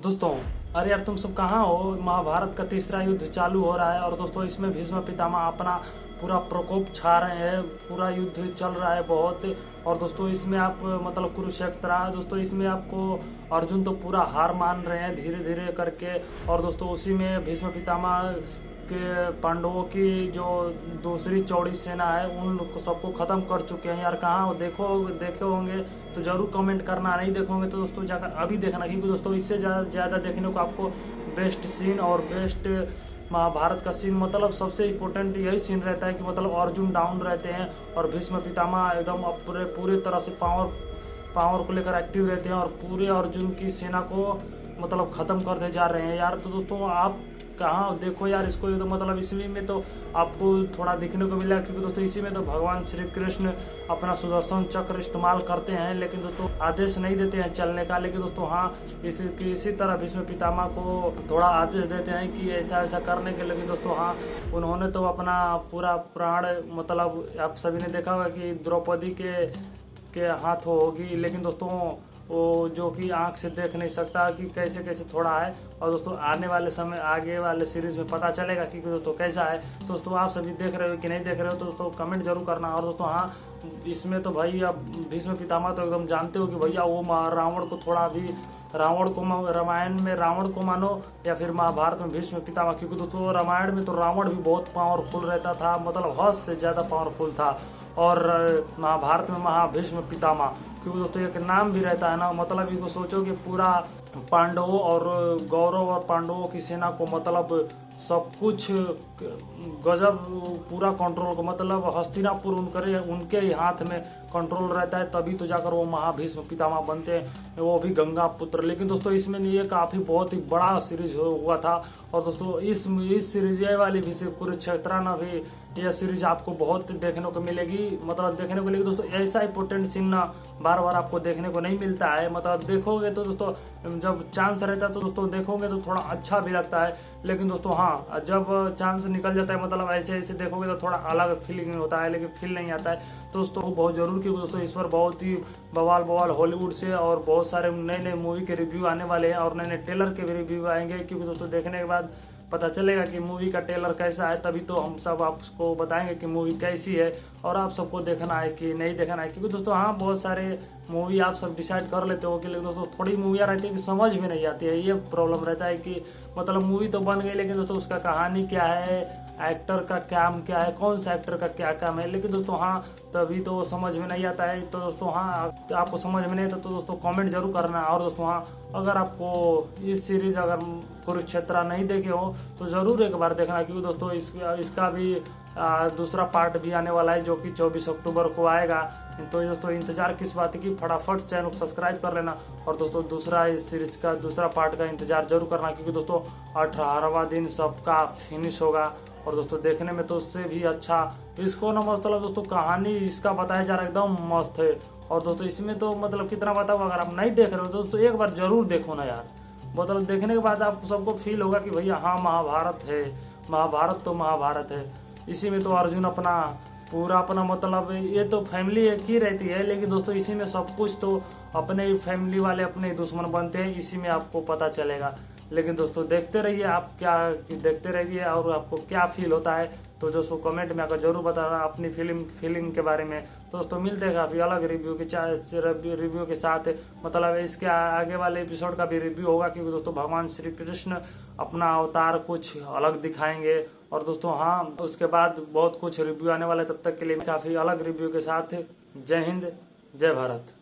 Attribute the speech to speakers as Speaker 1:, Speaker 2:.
Speaker 1: दोस्तों, अरे यार तुम सब कहाँ हो। महाभारत का तीसरा युद्ध चालू हो रहा है और दोस्तों इसमें भीष्म पितामह अपना पूरा प्रकोप छा रहे हैं। पूरा युद्ध चल रहा है बहुत। और दोस्तों इसमें आप मतलब कुरुक्षेत्र दोस्तों इसमें आपको अर्जुन तो पूरा हार मान रहे हैं धीरे धीरे करके। और दोस्तों उसी में भीष्म पितामह के पांडवों की जो दूसरी चौड़ी सेना है उन लोग को सबको खत्म कर चुके हैं। यार कहाँ हो, देखे होंगे तो जरूर कमेंट करना, नहीं देखोगे तो दोस्तों जाकर अभी देखना, क्योंकि दोस्तों इससे ज़्यादा देखने को आपको बेस्ट सीन और बेस्ट महाभारत का सीन मतलब सबसे इम्पोर्टेंट यही सीन रहता है कि मतलब अर्जुन डाउन रहते हैं और भीष्म पितामह एकदम पूरे तरह से पावर को लेकर एक्टिव रहते हैं और पूरे अर्जुन की सेना को मतलब ख़त्म करते जा रहे हैं। यार तो दोस्तों आप कहाँ देखो यार इसको, तो मतलब इसी में तो आपको थोड़ा देखने को मिला, क्योंकि दोस्तों इसी में तो भगवान श्री कृष्ण अपना सुदर्शन चक्र इस्तेमाल करते हैं, लेकिन दोस्तों आदेश नहीं देते हैं चलने का। लेकिन दोस्तों हाँ इसी तरह भीष्म पितामह को थोड़ा आदेश देते हैं कि ऐसा ऐसा करने के। लेकिन दोस्तों हाँ उन्होंने तो अपना पूरा प्राण मतलब आप सभी ने देखा होगा कि द्रौपदी के हाथ होगी, लेकिन दोस्तों वो जो कि आंख से देख नहीं सकता कि कैसे कैसे थोड़ा है। और दोस्तों आने वाले समय आगे वाले सीरीज में पता चलेगा कि दोस्तों कैसा है। तो दोस्तों आप सभी देख रहे हो कि नहीं देख रहे हो तो दोस्तों कमेंट जरूर करना। और दोस्तों हाँ इसमें तो भाई आप भीष्म पितामह तो एकदम जानते हो कि भैया वो रावण को थोड़ा भी रामायण में रावण को मानो या फिर महाभारत में भीष्म पितामह, क्योंकि दोस्तों रामायण में तो रावण भी बहुत पावरफुल रहता था, मतलब हद से ज़्यादा पावरफुल था। और महाभारत में महाभीष्म पितामह, क्योंकि दोस्तों एक नाम भी रहता है ना, मतलब इनको सोचो कि पूरा पांडवों और कौरव और पांडवों की सेना को मतलब सब कुछ गजब पूरा कंट्रोल को मतलब हस्तिनापुर उनके ही हाथ में कंट्रोल रहता है, तभी तो जाकर वो महाभीष्म पितामह बनते हैं, वो भी गंगा पुत्र। लेकिन दोस्तों इसमें ये काफ़ी बहुत ही बड़ा सीरीज हुआ था। और दोस्तों इस सीरीज ये वाली भी कुरुक्षेत्र ना भी यह सीरीज आपको बहुत देखने को मिलेगी, मतलब देखने को मिलेगी दोस्तों। ऐसा इंपॉर्टेंट सीन ना बार बार आपको देखने को नहीं मिलता है, मतलब देखोगे तो दोस्तों जब चांस रहता है तो दोस्तों देखोगे तो थोड़ा अच्छा भी लगता है। लेकिन दोस्तों हाँ जब चांस निकल जाता है मतलब ऐसे ऐसे देखोगे तो थोड़ा अलग फीलिंग होता है, लेकिन फील नहीं आता है। तो दोस्तों बहुत जरूर, क्योंकि दोस्तों इस पर बहुत ही बवाल हॉलीवुड से और बहुत सारे नए नए मूवी के रिव्यू आने वाले हैं और नए नए ट्रेलर के भी रिव्यू आएंगे, क्योंकि दोस्तों देखने के बाद पता चलेगा कि मूवी का ट्रेलर कैसा है, तभी तो हम सब आपको बताएंगे कि मूवी कैसी है और आप सबको देखना है कि नहीं देखना है। क्योंकि दोस्तों हाँ बहुत सारे मूवी आप सब डिसाइड कर लेते हो कि, लेकिन दोस्तों थोड़ी मूवियाँ रहती है कि समझ में नहीं आती है। ये प्रॉब्लम रहता है कि मतलब मूवी तो बन गई, लेकिन दोस्तों उसका कहानी क्या है, एक्टर का काम क्या है, कौन सा एक्टर का क्या काम है, लेकिन दोस्तों हाँ तभी तो समझ में नहीं आता है। तो दोस्तों हाँ आपको समझ में नहीं आता तो दोस्तों कमेंट जरूर करना। और दोस्तों हाँ अगर आपको इस सीरीज अगर कुरुक्षेत्र नहीं देखे हो तो ज़रूर एक बार देखना, क्योंकि दोस्तों इसका भी दूसरा पार्ट भी आने वाला है जो कि 24 अक्टूबर को आएगा। तो दोस्तों इंतजार किस बात की, फटाफट चैनल को सब्सक्राइब कर लेना। और दोस्तों दूसरा इस सीरीज का दूसरा पार्ट का इंतजार जरूर करना, क्योंकि दोस्तों 18वां दिन सबका फिनिश होगा। और दोस्तों देखने में तो उससे भी अच्छा इसको ना मतलब दोस्तों कहानी इसका बताया जा रहा है एकदम मस्त है। और दोस्तों इसमें तो मतलब कितना बताऊँ, अगर आप नहीं देख रहे हो तो दोस्तों एक बार जरूर देखो ना यार, मतलब देखने के बाद आप सबको फील होगा कि भैया हाँ महाभारत है, महाभारत तो महाभारत है। इसी में तो अर्जुन अपना पूरा अपना मतलब ये तो फैमिली एक ही रहती है, लेकिन दोस्तों इसी में सब कुछ तो अपने फैमिली वाले अपने दुश्मन बनते हैं, इसी में आपको पता चलेगा। लेकिन दोस्तों देखते रहिए, आप क्या देखते रहिए और आपको क्या फील होता है तो दोस्तों कमेंट में आकर जरूर बताना अपनी फीलिंग के बारे में। तो दोस्तों मिलते हैं काफ़ी अलग रिव्यू के साथ, मतलब इसके आगे वाले एपिसोड का भी रिव्यू होगा, क्योंकि दोस्तों भगवान श्री कृष्ण अपना अवतार कुछ अलग दिखाएंगे। और दोस्तों हाँ उसके बाद बहुत कुछ रिव्यू आने वाला है, तब तक के लिए काफ़ी अलग रिव्यू के साथ जय हिंद जय भारत।